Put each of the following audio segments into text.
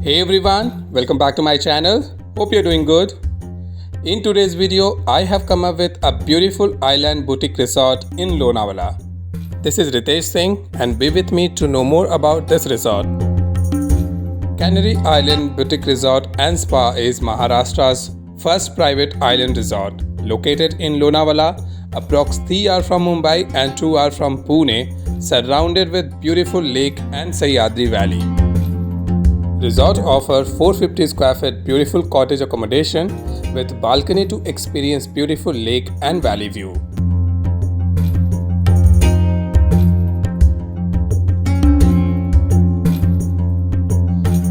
Hey everyone, welcome back to my channel. Hope you're doing good. In today's video, I have come up with a beautiful island boutique resort in Lonavala. This is Ritesh Singh and be with me to know more about this resort. Canary Island Boutique Resort and Spa is Maharashtra's first private island resort. Located in Lonavala, approx 3 hours from Mumbai and 2 hours from Pune, surrounded with beautiful lake and Sahyadri Valley. Resort offers 450 square feet beautiful cottage accommodation with balcony to experience beautiful lake and valley view.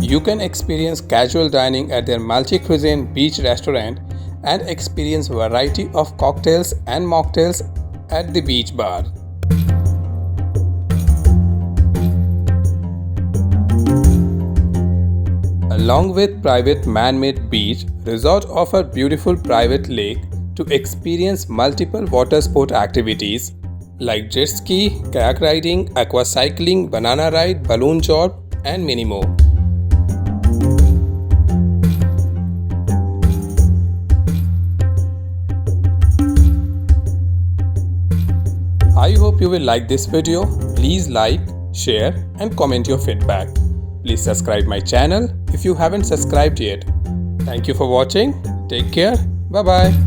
You can experience casual dining at their multi-cuisine beach restaurant and experience variety of cocktails and mocktails at the beach bar. Along with private man-made beach, resort offer beautiful private lake to experience multiple water sport activities like jetski, kayak riding, aqua cycling, banana ride, balloon zorb, and many more. I hope you will like this video. Please like, share, and comment your feedback. Please subscribe my channel if you haven't subscribed yet. Thank you for watching. Take care. Bye bye.